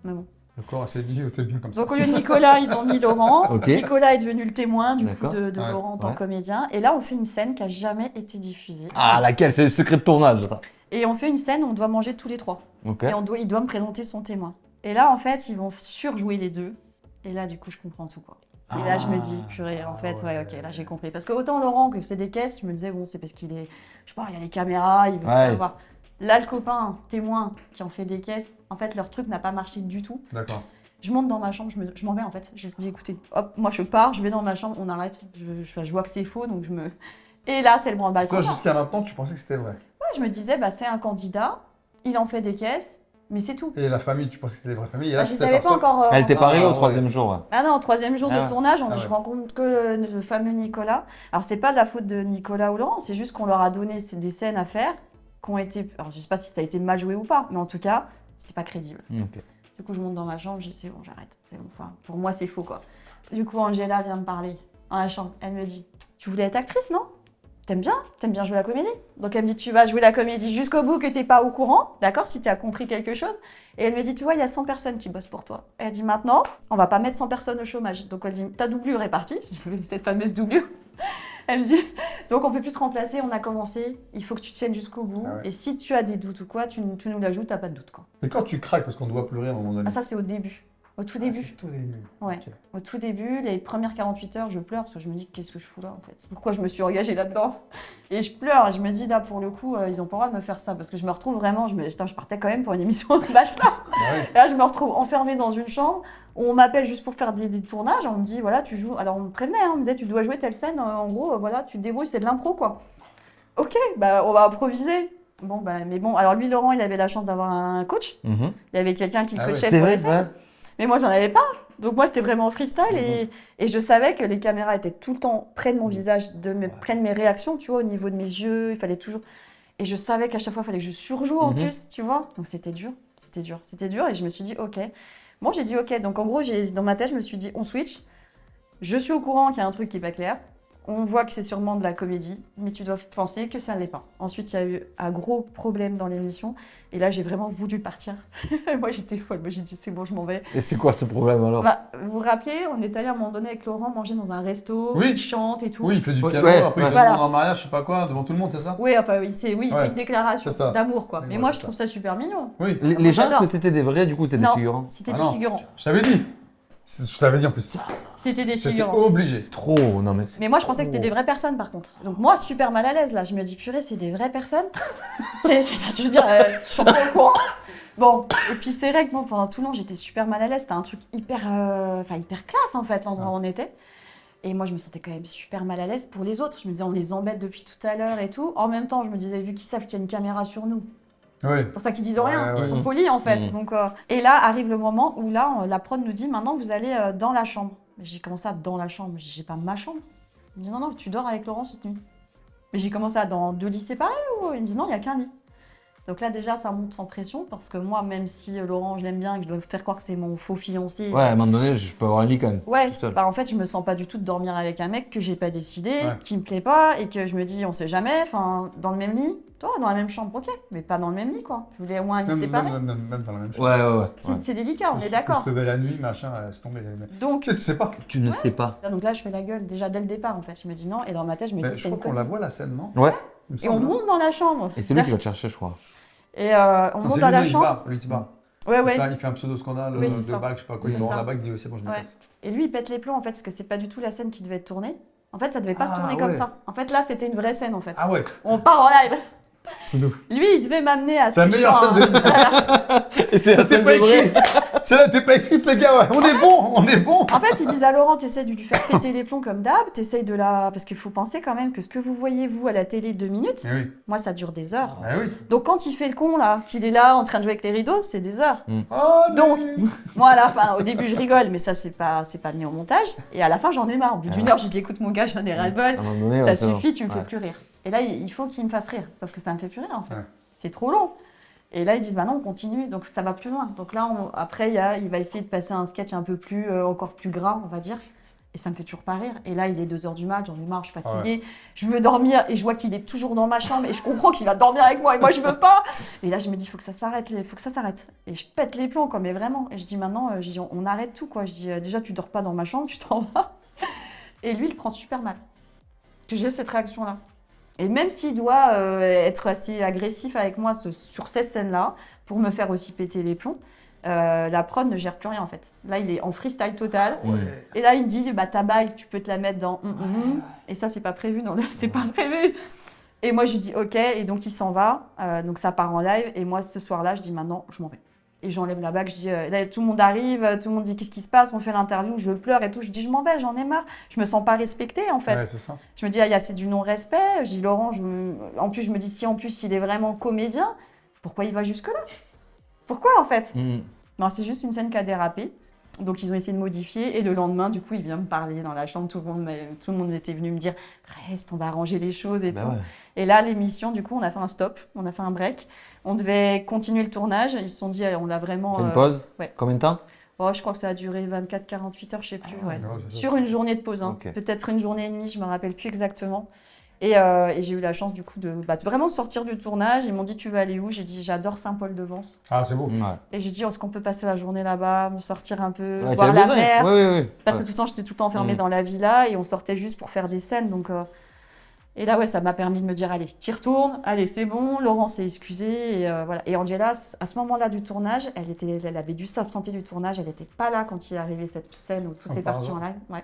Mais bon. Le corps s'est dit, t'es bien comme ça. Donc, au lieu de Nicolas, ils ont mis Laurent. Ok. Nicolas est devenu le témoin du coup D'accord. de Ouais. Laurent en tant Ouais. que comédien. Et là, on fait une scène qui a jamais été diffusée. Ah, laquelle? C'est le secret de tournage, ça. Et on fait une scène où on doit manger tous les trois. Ok. Et il doit me présenter son témoin. Et là, en fait, ils vont surjouer les deux. Et là, du coup, je comprends tout, quoi. Et là, je me dis, purée, en fait, ouais, ok, là, j'ai compris. Parce que autant Laurent, que c'est des caisses, je me disais, bon, c'est parce qu'il est, je sais pas, il y a les caméras, il veut se Ouais. faire voir. Là, le copain, témoin, qui en fait des caisses, en fait, leur truc n'a pas marché du tout. D'accord. Je monte dans ma chambre, je m'en vais, en fait. Je me dis, écoutez, hop, moi, je pars, je vais dans ma chambre, on arrête. Je vois que c'est faux, donc je me... Et là, c'est le branle-bas. Toi, jusqu'à maintenant, tu pensais que c'était vrai. Ouais, je me disais, bah, c'est un candidat, il en fait des caisses, mais c'est tout. Et la famille, tu pensais que c'était des vraies familles. Et là, Bah, je c'était savais pas personne. encore. Elle était pas arrivée Ah, au ouais. 3e jour. Ouais. Ah non, au 3e jour Ah de ouais. tournage, Ah je ouais. rencontre que le fameux Nicolas. Alors, c'est pas de la faute de Nicolas ou Laurent, c'est juste qu'on leur a donné des scènes à faire qui ont été. Alors, je sais pas si ça a été mal joué ou pas, mais en tout cas, c'était pas crédible. Ok. Du coup, je monte dans ma chambre, je dis c'est bon, j'arrête. C'est bon. Enfin, pour moi, c'est faux quoi. Du coup, Angela vient me parler dans la chambre. Elle me dit tu voulais être actrice, non? T'aimes bien jouer la comédie. Donc elle me dit tu vas jouer la comédie jusqu'au bout que t'es pas au courant, d'accord, si tu as compris quelque chose. Et elle me dit tu vois, il y a 100 personnes qui bossent pour toi. Elle dit maintenant, on va pas mettre 100 personnes au chômage. Donc elle dit ta doublure est partie, cette fameuse doublure. Elle me dit donc on peut plus te remplacer, on a commencé, il faut que tu tiennes jusqu'au bout. Ah ouais. Et si tu as des doutes ou quoi, tu nous l'ajoutes, t'as pas de doute quoi. Et quand tu craques, parce qu'on doit pleurer à un moment donné. Ah ça c'est au début. Au tout Ah, début. c'est tout début. Ouais. Ok. Au tout début, les premières 48 heures, je pleure parce que je me dis qu'est-ce que je fous là en fait. Pourquoi je me suis engagée là-dedans? Et je pleure, et je me dis là pour le coup, ils ont pas le droit de me faire ça parce que je me retrouve vraiment, je partais quand même pour une émission de bachelor. Ah ouais. Et là, je me retrouve enfermée dans une chambre. On m'appelle juste pour faire des tournages. On me dit voilà, tu joues. Alors on me prévenait, on me disait tu dois jouer telle scène. En gros, voilà, tu te débrouilles, c'est de l'impro quoi. Ok, bah on va improviser. Bon bah mais bon, alors lui Laurent, il avait la chance d'avoir un coach. Mhm. Il y avait quelqu'un qui le Ah ouais. coachait C'est pour vrai, les scènes. ouais. Mais moi, j'en avais pas. Donc moi, c'était vraiment freestyle et je savais que les caméras étaient tout le temps près de mon visage, près de mes réactions, tu vois, au niveau de mes yeux. Il fallait toujours... Et je savais qu'à chaque fois, il fallait que je surjoue en plus, tu vois. Donc c'était dur, c'était dur. Et je me suis dit, OK. Bon, j'ai dit OK. Donc en gros, dans ma tête, je me suis dit, on switch. Je suis au courant qu'il y a un truc qui n'est pas clair. On voit que c'est sûrement de la comédie, mais tu dois penser que ça ne l'est pas. Ensuite, il y a eu un gros problème dans l'émission. Et là, j'ai vraiment voulu partir. Moi, j'étais folle. Moi, j'ai dit, c'est bon, je m'en vais. Et c'est quoi ce problème alors? Bah, vous vous rappelez, on est allé à un moment donné avec Laurent manger dans un resto, Oui. il chante et tout. Oui, il fait du Ouais, piano, ouais, après ouais. il fait Voilà. en mariage, je sais pas quoi, devant tout le monde, c'est ça? Oui, enfin, oui, il Ouais, fait une déclaration c'est ça. d'amour, quoi. Oui, Mais ouais, moi, c'est je ça. trouve ça super mignon. Oui. Les gens, est-ce j'adore. que c'était des vrais, du coup, c'était des Non, figurants? c'était Ah des non. figurants. Je t'avais dit. Je t'avais dit en plus. C'était des C'était figurants. obligé. C'est trop. Non, mais c'est. Mais moi, je pensais que c'était des vraies personnes, par contre. Donc moi, super mal à l'aise, là. Je me dis, purée, c'est des vraies personnes. Je veux dire, ils sont pas au courant. Bon, et puis c'est vrai que bon, pendant tout le long, j'étais super mal à l'aise. C'était un truc hyper classe, en fait, l'endroit où on était. Et moi, je me sentais quand même super mal à l'aise pour les autres. Je me disais, on les embête depuis tout à l'heure et tout. En même temps, je me disais, vu qu'ils savent qu'il y a une caméra sur nous, Oui. c'est pour ça qu'ils disent rien. Ouais, Ils sont ouais. polis, en fait. Mhm. Donc, et là, arrive le moment où là, la prod nous dit, maintenant, vous allez dans la chambre. Mais j'ai commencé à dans la chambre. J'ai pas ma chambre. Il me dit, non, tu dors avec Laurent cette nuit. Mais j'ai commencé à dans 2 lits séparés ou il me dit, non, il n'y a qu'un lit. Donc là, déjà, ça monte en pression parce que moi, même si Laurent, je l'aime bien et que je dois faire croire que c'est mon faux fiancé. Ouais, à un moment donné, je peux avoir un lit quand même. Ouais, tout seul. bah en fait, je me sens pas du tout de dormir avec un mec que j'ai pas décidé, Ouais. qui me plaît pas et que je me dis, on sait jamais, enfin, dans le même lit, toi, dans la même chambre, ok, mais pas dans le même lit, quoi. Je voulais au moins un lit séparé. Même dans la même chambre. Ouais. C'est délicat, on est d'accord. Se lever la nuit, machin, laisse tomber. Donc, Tu sais pas. Tu ne sais pas. là, je fais la gueule déjà dès le départ, en fait. Je me dis non, et dans ma tête, je me Mais dis, je c'est crois une qu'on la connerie. voit la scène, non Ouais. Il me Et on semble, hein. monte dans la chambre. Et c'est lui qui va te chercher, je crois. Et on Non, monte c'est dans lui, la il se chambre. barre, lui, il se barre. Ouais, ouais. Il fait un pseudo-scandale Oui, c'est de ça. bague, je sais pas quoi. Il C'est rend ça. la bague, il dit oui, c'est bon, je me Ouais. casse. Et lui, il pète les plombs, en fait, parce que c'est pas du tout la scène qui devait être tournée. En fait, ça devait pas se Ah, tourner comme ouais. ça. En fait, là, c'était une vraie scène, en fait. Ah ouais, On part en live. de ouf. Lui, il devait m'amener à ce C'est la que je meilleure sois scène de l'émission. Et c'est la C'est scène pas de vrai. écrit. Celle-là, t'es pas écrite, les gars. Ouais. On est bon, on est bon. En fait, ils disent à Laurent, t'essayes de lui faire péter les plombs comme d'hab, t'essayes de la... Parce qu'il faut penser quand même que ce que vous voyez, vous, à la télé, 2 minutes, Eh oui, moi, ça dure des heures. eh oui. Donc, quand il fait le con, là, qu'il est là, en train de jouer avec les rideaux, c'est des heures. Oh, Donc, moi, à la fin, au début, je rigole, mais ça, c'est pas mis au montage. Et à la fin, j'en ai marre. Au bout d'une heure, je dis, écoute, mon gars, j'en ai ras-le-bol. À un moment donné, Ça ouais, c'est suffit, bon. tu me fais Ouais. plus rire. Et là, il faut qu'il me fasse rire. Sauf que ça me fait plus rire, en fait. Ouais. C'est trop long. Et là, ils disent, bah non, on continue. Donc, ça va plus loin. Donc là, après, il va essayer de passer un sketch un peu plus, encore plus gras, on va dire. Et ça me fait toujours pas rire. Et là, il est 2h du mat, j'en ai marre, je suis fatiguée. Je veux dormir. Et je vois qu'il est toujours dans ma chambre. Et je comprends qu'il va dormir avec moi. Et moi, je veux pas. Et là, je me dis, il faut que ça s'arrête. Il faut que ça s'arrête. Et je pète les plombs, quoi. Mais vraiment. Et je dis, maintenant, on arrête tout, quoi. Je dis, déjà, tu dors pas dans ma chambre, tu t'en vas. Et lui, il prend super mal. Que j'ai cette réaction-là. Et même s'il doit être assez agressif avec moi sur ces scènes-là, pour me faire aussi péter les plombs, la prod ne gère plus rien en fait. Là, il est en freestyle total. Ouais. Et là, il me dit, bah, ta bague, tu peux te la mettre dans... Et ça, c'est pas prévu. Non, c'est pas prévu. Et moi, je dis, ok. Et donc, il s'en va. Donc, ça part en live. Et moi, ce soir-là, je dis, maintenant, je m'en vais. Et j'enlève la bague, je dis, là, tout le monde arrive, tout le monde dit, qu'est-ce qui se passe? On fait l'interview, je pleure et tout. Je dis, je m'en vais, j'en ai marre. Je me sens pas respectée en fait. Ouais, c'est ça. Je me dis, ah, c'est du non-respect. Je dis, Laurent, en plus, je me dis, si en plus il est vraiment comédien, pourquoi il va jusque-là? Pourquoi en fait? Non, c'est juste une scène qui a dérapé. Donc, ils ont essayé de modifier. Et le lendemain, du coup, il vient me parler dans la chambre. Tout le monde était venu me dire, reste, on va arranger les choses et Bah tout. ouais. Et là, l'émission, du coup, on a fait un stop, on a fait un break. On devait continuer le tournage. Ils se sont dit, allez, on a vraiment. On fait une pause. ouais. Combien de temps? Oh, je crois que ça a duré 24-48 heures, je sais plus. Ah ouais, ouais. ouais, c'est ça. Sur une journée de pause, hein. Ok. Peut-être une journée et demie, je me rappelle plus exactement. Et j'ai eu la chance du coup de vraiment sortir du tournage. Ils m'ont dit, tu veux aller où? J'ai dit, j'adore Saint-Paul-de-Vence. Ah, c'est beau. Ouais. Et j'ai dit, est-ce qu'on peut passer la journée là-bas, me sortir un peu, Ouais, voir t'avais la besoin. mer? Oui. Parce que tout le temps, j'étais tout le temps enfermée Mm. dans la villa et on sortait juste pour faire des scènes. Donc, et là, ouais, ça m'a permis de me dire, allez, t'y retournes, allez, c'est bon. Laurent s'est excusé. Et, voilà. Et Angela, à ce moment-là du tournage, elle avait dû s'absenter du tournage. Elle n'était pas là quand il est arrivé cette scène où tout Oh, est parti par en live. Ouais.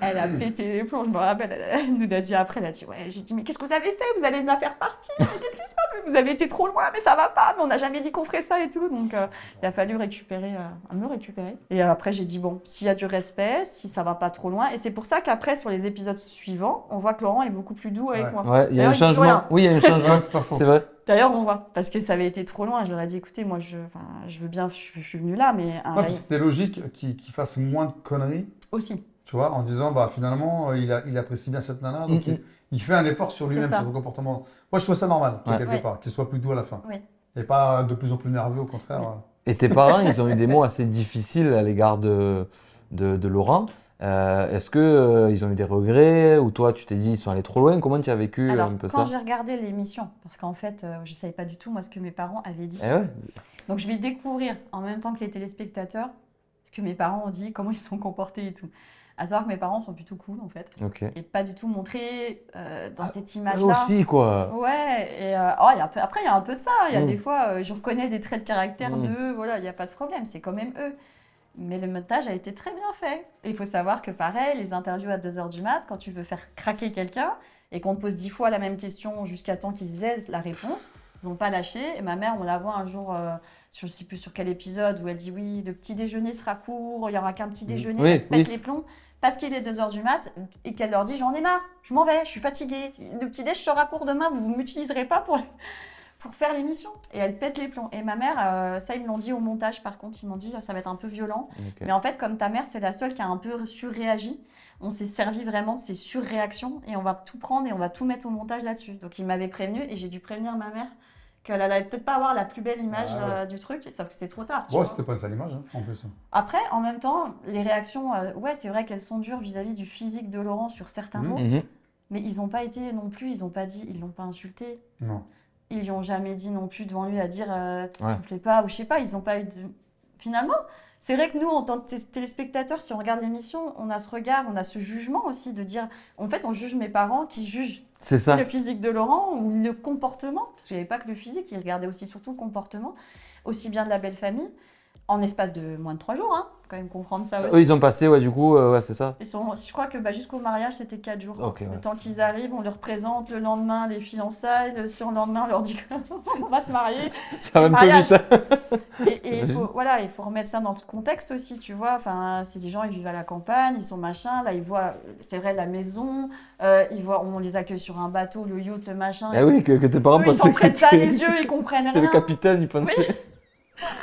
Elle a pété les plombs, je me rappelle. Elle nous a dit après, elle a dit, ouais, j'ai dit, mais qu'est-ce que vous avez fait? Vous allez me la faire partir? Mais qu'est-ce qui se passe? Vous avez été trop loin, mais ça va pas. Mais on n'a jamais dit qu'on ferait ça et tout. Donc, il a fallu me récupérer. Et après, j'ai dit, bon, s'il y a du respect, si ça va pas trop loin. Et c'est pour ça qu'après, sur les épisodes suivants, on voit que Laurent est beaucoup plus doux avec Ouais. moi. Ouais, il y a D'ailleurs, un il dit plus changement. rien. Oui, il y a un changement. Ouais, c'est pas faux. C'est vrai. D'ailleurs, on voit. Parce que ça avait été trop loin. Je leur ai dit, écoutez, moi, je veux bien, je suis venue là, mais Ouais, puis c'était logique qu'il fasse moins de conneries, aussi. tu vois, en disant, bah finalement, il apprécie bien cette nana, donc Mhm. il fait un effort sur lui-même, C'est ça. sur son comportement. Moi, je trouve ça normal, Ouais. quelque Ouais. part, qu'il soit plus doux à la fin. Oui. Et pas de plus en plus nerveux, au contraire. Oui. Et tes parents, ils ont eu des mots assez difficiles à l'égard de Laurent. Est-ce que ils ont eu des regrets ou toi, tu t'es dit ils sont allés trop loin? Comment tu as vécu Alors, un peu quand ça? j'ai regardé l'émission, parce qu'en fait, je ne savais pas du tout, moi, ce que mes parents avaient dit. Eh ouais. Donc, je vais découvrir, en même temps que les téléspectateurs, ce que mes parents ont dit, comment ils se sont comportés et tout. À savoir que mes parents sont plutôt cool, en fait, Ok. et pas du tout montrés dans cette Eux image-là. aussi, quoi. Ouais, et après, il y a un peu de ça. Il y a Mm. des fois, je reconnais des traits de caractère Mm. d'eux, voilà, il n'y a pas de problème, c'est quand même eux. Mais le montage a été très bien fait. Et il faut savoir que pareil, les interviews à 2h du mat, quand tu veux faire craquer quelqu'un et qu'on te pose 10 fois la même question jusqu'à temps qu'ils aient la réponse, ils n'ont pas lâché. Et ma mère, on la voit un jour, je ne sais plus sur quel épisode, où elle dit oui, le petit déjeuner sera court, il n'y aura qu'un petit déjeuner, Oui, elle pète oui. les plombs. Parce qu'il est 2h du mat et qu'elle leur dit j'en ai marre, je m'en vais, je suis fatiguée. Le petit déj sera court demain, vous ne m'utiliserez pas pour faire l'émission. Et elle pète les plombs. Et ma mère, ça ils me l'ont dit au montage par contre, ils m'ont dit ça va être un peu violent. Ok. Mais en fait, comme ta mère, c'est la seule qui a un peu surréagi, on s'est servi vraiment de ces surréactions et on va tout prendre et on va tout mettre au montage là-dessus. Donc il m'avait prévenu et j'ai dû prévenir ma mère qu'elle allait peut-être pas avoir la plus belle image Ah ouais. du truc, sauf que c'est trop tard. Tu Ouais, vois. c'était pas une sale image, hein, en plus. Après, en même temps, les réactions, ouais, c'est vrai qu'elles sont dures vis-à-vis du physique de Laurent sur certains mots, Mhm. mais ils n'ont pas été non plus, ils n'ont pas dit, ils l'ont pas insulté. Non. Ils lui ont jamais dit non plus devant lui à dire tu Ouais. me plais pas ou je sais pas, ils ont pas eu de. Finalement, c'est vrai que nous, en tant que téléspectateurs, si on regarde l'émission, on a ce regard, on a ce jugement aussi de dire en fait, on juge mes parents qui jugent C'est ça. le physique de Laurent ou le comportement, parce qu'il n'y avait pas que le physique, ils regardaient aussi surtout le comportement, aussi bien de la belle famille, en espace de moins de 3 jours, hein, faut quand même comprendre ça aussi. Eux, ils ont passé, ouais, du coup, ouais, c'est ça. Je crois que jusqu'au mariage, c'était 4 jours. Ok, Le ouais, temps qu'ils arrivent, on leur présente le lendemain les fiançailles, le surlendemain, on leur dit qu'on va se marier. Ça va un peu mariage. vite. Et il faut remettre ça dans ce contexte aussi, tu vois. Enfin, c'est des gens, ils vivent à la campagne, ils sont machin. Là, ils voient, c'est vrai, la maison. Ils voient, on les accueille sur un bateau, le yacht, le machin. Ah oui, que tes parents Eux, ils pensaient s'en que prennent ça c'était les yeux, ils comprennent c'était rien. le capitaine, ils pensaient.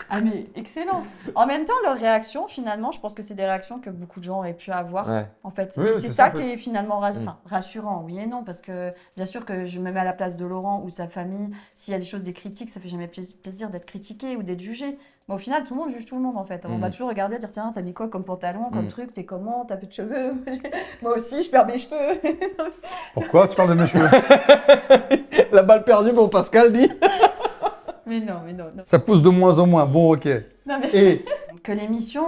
Ah mais excellent. En même temps, leurs réactions, finalement, je pense que c'est des réactions que beaucoup de gens auraient pu avoir. Ouais. En fait, Oui, Et oui, c'est c'est ça ça, en qui fait. est finalement rassurant, oui et non, parce que bien sûr que je me mets à la place de Laurent ou de sa famille. S'il y a des choses, des critiques, ça fait jamais plaisir d'être critiqué ou d'être jugé. Mais au final, tout le monde juge tout le monde en fait. On va toujours regarder, dire tiens, t'as mis quoi comme pantalon, comme truc, t'es comment, t'as plus de cheveux. Moi aussi, je perds mes cheveux. Pourquoi tu parles de mes cheveux? La balle perdue pour Pascal dit. Mais non. Ça pousse de moins en moins. Bon, ok. Non, mais... Et Que l'émission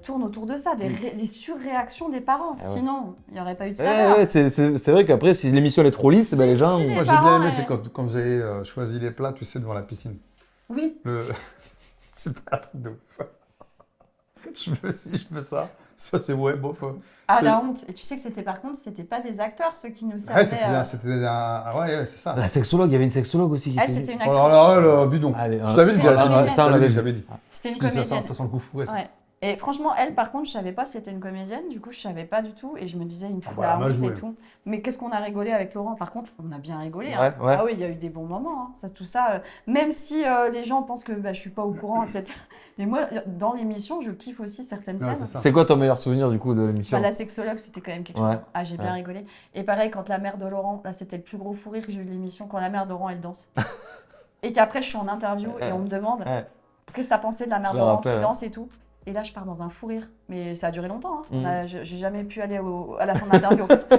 tourne autour de ça, des surréactions des parents. Ah ouais. Sinon, il n'y aurait pas eu de saveur. Ouais, c'est vrai qu'après, si l'émission elle est trop lisse, Si, ben, les gens. si, les moi, j'ai parents, bien aimé, ouais. c'est quand vous avez choisi les plats, tu sais, devant la piscine. Oui. C'était un truc de ouf. Je veux ci, je veux ça. Ça, c'est ouais, bof. Ah, la honte. Et tu sais que c'était pas des acteurs, ceux qui nous Ouais, servaient. c'était un. Ah ouais, c'est ça. La sexologue, il y avait une sexologue aussi qui Ah, était c'était venue. une Oh actrice. là là, là, bidon. Allez, Je t'avais dit, C'était une j'avais dit. comédienne. ça, on l'avait dit. J'avais dit. C'était une Je dis, comédienne. ça sent le coup fou. Ouais, ça. Ouais. Et franchement, elle, par contre, je savais pas si c'était une comédienne. Du coup, je savais pas du tout. Et je me disais, il me fout bah, la mal honte joué. et tout. Mais qu'est-ce qu'on a rigolé avec Laurent. Par contre, on a bien rigolé. Ouais, Hein. ouais. Ah oui, il y a eu des bons moments. Hein. Ça, tout ça. Même si les gens pensent que je suis pas au courant, etc. Mais moi, dans l'émission, je kiffe aussi certaines Ouais, scènes. c'est ça. C'est quoi ton meilleur souvenir du coup de l'émission? Bah, la sexologue, c'était quand même quelque Ouais. chose. Ah, j'ai bien Ouais. rigolé. Et pareil, quand la mère de Laurent, là, c'était le plus gros fou rire que j'ai eu de l'émission, quand la mère de Laurent, elle danse. Et qu'après, je suis en interview et on me demande Ouais. qu'est-ce que t'as pensé de la mère Je de me Laurent rappelle, qui ouais. danse et tout. Et là, je pars dans un fou rire. Mais ça a duré longtemps. Hein. Mm. J'ai jamais pu aller à la fin de l'interview. En fait.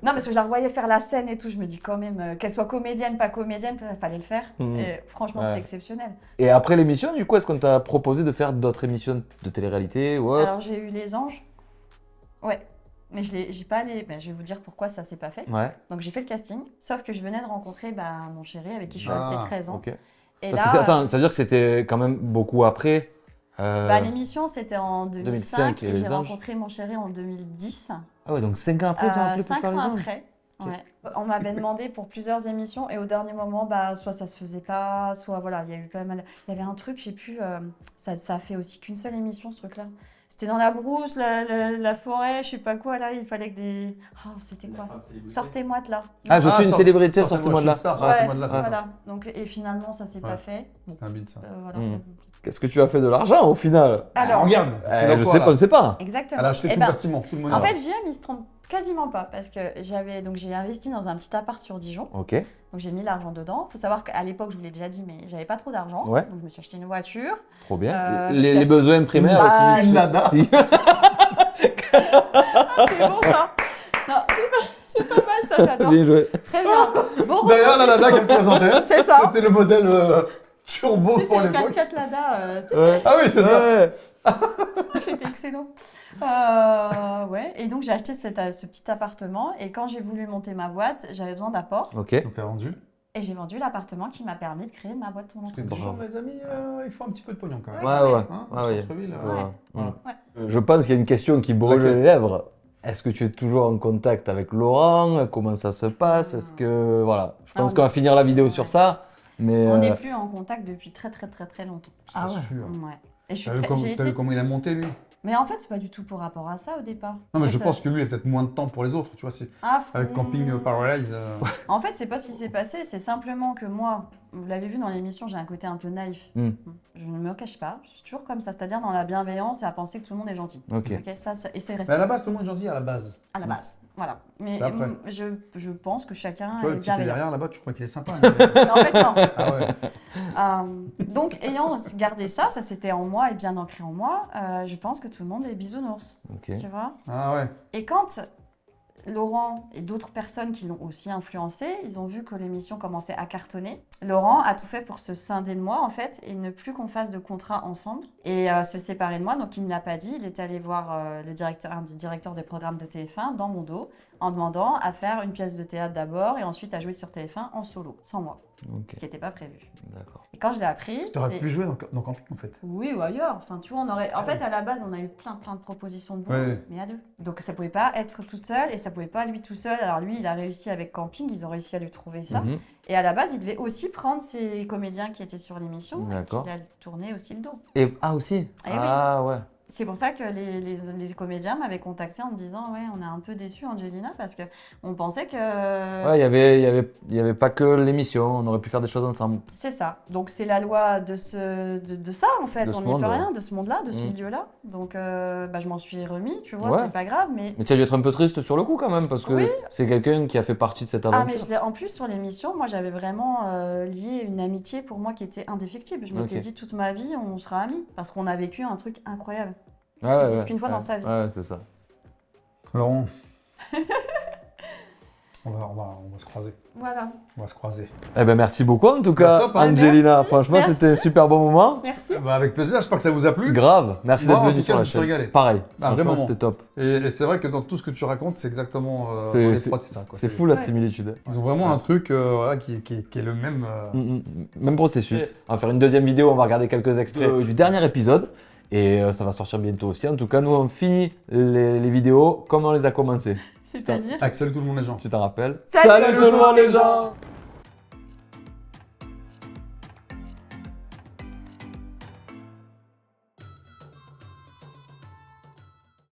Non, parce que je la revoyais faire la scène et tout. Je me dis quand même, qu'elle soit comédienne, pas comédienne, il fallait le faire. Mm. Et franchement, Ouais. c'était exceptionnel. Et après l'émission, du coup, est-ce qu'on t'a proposé de faire d'autres émissions de télé-réalité ou autre? Alors, j'ai eu Les Anges. Ouais. Mais j'ai pas allé. Je vais vous dire pourquoi ça s'est pas fait. Ouais, Donc j'ai fait le casting, sauf que je venais de rencontrer mon chéri avec qui je suis Ah, restée 13 ans. ok. Et Parce là, que attends, ça veut dire que c'était quand même beaucoup après. l'émission c'était en 2005 2005 et et Les j'ai Anges. rencontré mon chéri en 2010. Ah ouais, donc 5 ans après, tu as appelé pour 5 faire les ans anges. après. Ok. Ouais. On m'avait demandé pour plusieurs émissions et au dernier moment, soit ça se faisait pas, soit voilà, il y a eu pas mal. Il y avait un truc, je sais plus, ça a fait aussi qu'une seule émission ce truc-là. C'était dans la brousse, la forêt, je sais pas quoi là, il fallait que des. Ah, c'était quoi? Sortez-moi de là. Ah, je suis une célébrité, sortez-moi sortez-moi de là. je suis une star, Ouais. sortez-moi de là, c'est ça. Voilà. Donc, et finalement, ça s'est pas Ouais. fait. Bon, C'est un bide, ça. voilà. Mm. Qu'est-ce que tu as fait de l'argent au final? Alors, regarde. Je sais pas, on ne sait pas. exactement. Elle a acheté Eh tout ben, le bâtiment, tout le en monument. fait, JM, il se trompe quasiment pas parce que j'ai investi dans un petit appart sur Dijon. Ok. Donc j'ai mis l'argent dedans. Il faut savoir qu'à l'époque, je vous l'ai déjà dit, mais j'avais pas trop d'argent. Ouais. Donc je me suis acheté une voiture. Trop bien. je Les suis acheté- besoins primaires. Bah, qui- Une Lada. Ah, c'est bon ça. Non, c'est pas mal ça, j'adore. Bien joué. Très bien. Bon, D'ailleurs, la Lada qu'elle présentait, C'est ça. c'était le modèle turbo C'est pour le l'époque. 4x4 Lada. Tu sais, Ouais. Ah oui, c'est ça. Ouais. c'était excellent. Ouais. Et donc j'ai acheté ce petit appartement et quand j'ai voulu monter ma boîte, j'avais besoin d'apport. Ok. Donc t'as vendu. Et j'ai vendu l'appartement qui m'a permis de créer ma boîte Parce que tournante. Dijon, les amis, il faut un petit peu de pognon quand même. Ouais. Hein, Ouais. centre-ville, Ouais. voilà. Je pense qu'il y a une question qui brûle Laquelle? les lèvres. Est-ce que tu es toujours en contact avec Laurent? Comment ça se passe? Est-ce que voilà, je pense Ah, qu'on va finir la vidéo sur ça, mais On n'est plus en contact depuis très longtemps. Ah ouais. C'est sûr. Ouais. Et je suis T'as vu, très- j'ai t'as vu été... comment il a monté lui? Mais en fait, c'est pas du tout pour rapport à ça au départ. Non mais En je fait, pense que lui il a peut-être moins de temps pour les autres, tu vois, avec Camping Paradise. En fait, c'est pas ce qui s'est passé, c'est simplement que moi, vous l'avez vu dans l'émission, j'ai un côté un peu naïf. Hmm. Je ne me cache pas, je suis toujours comme ça, c'est-à-dire dans la bienveillance et à penser que tout le monde est gentil. Ok. Ok, et c'est Mais resté à la base tout le monde est gentil à la base. à la base. Voilà. Mais C'est après. je pense que chacun Tu vois est le petit qui est bienveillant. derrière là-bas, tu crois qu'il est sympa. En fait, non. Ah ouais. Donc, ayant gardé ça, ça c'était en moi et bien ancré en moi, je pense que tout le monde est bisounours. Ok. Tu vois? Ah ouais. Et quand Laurent et d'autres personnes qui l'ont aussi influencé, ils ont vu que l'émission commençait à cartonner. Laurent a tout fait pour se scinder de moi en fait et ne plus qu'on fasse de contrat ensemble et se séparer de moi. Donc il me l'a pas dit. Il est allé voir un des directeurs des programmes de TF1 dans mon dos en demandant à faire une pièce de théâtre d'abord et ensuite à jouer sur TF1 en solo, sans moi, Ok. ce qui n'était pas prévu. D'accord. Et quand je l'ai appris, Tu aurais j'ai- pu jouer dans Camping en fait. oui, ou ailleurs. Enfin, tu vois, on aurait. En fait, à la base, on a eu plein de propositions de boulot, Ouais. mais à deux. Donc, ça pouvait pas être toute seule et ça pouvait pas lui tout seul. Alors lui, il a réussi avec Camping, ils ont réussi à lui trouver ça. Mhm. Et à la base, il devait aussi prendre ses comédiens qui étaient sur l'émission. D'accord. Il a tourné aussi le dos. Et aussi. Eh oui. Ah ouais. C'est pour ça que les comédiens m'avaient contacté en me disant, ouais, on est un peu déçus, Angelina, parce que on pensait que Ouais, il y avait pas que l'émission, on aurait pu faire des choses ensemble. c'est ça. Donc c'est la loi de ça en fait. De ce On n'y monde, peut ouais. rien, de ce monde-là, de ce Mm. milieu-là. Donc je m'en suis remis, tu vois, Ouais. c'est pas grave, mais Mais tu as dû être un peu triste sur le coup quand même, parce que Oui. c'est quelqu'un qui a fait partie de cette ah, mais aventure. en plus, sur l'émission, moi, j'avais vraiment lié une amitié pour moi qui était indéfectible. Je m'étais Ok. dit toute ma vie, on sera amis. Parce qu'on a vécu un truc incroyable. Ouais, existe qu'une fois dans sa vie. Ouais, c'est ça. Laurent. on va se croiser. Voilà. On va se croiser. Eh ben merci beaucoup en tout cas, top, hein. Angelina. Merci. Franchement, Merci. c'était un super bon moment. Merci. Bah, avec plaisir, j'espère que ça vous a plu. Grave. Merci Moi, d'être en venu tout sur cas, la je me suis chaîne. régalé. Pareil. Un vrai Franchement, moment. c'était top. Et c'est vrai que dans tout ce que tu racontes, c'est exactement. C'est les prods, c'est ça, quoi. c'est fou la Ouais. similitude. Ils ont vraiment un truc voilà, qui est le même. Même processus. On va faire une deuxième vidéo, on va regarder quelques extraits du dernier épisode. Et ça va sortir bientôt aussi. En tout cas, nous, on finit les vidéos comme on les a commencées. C'est-à-dire Axel, tout le monde les gens. Tu t'en rappelles? Salut tout le monde les gens!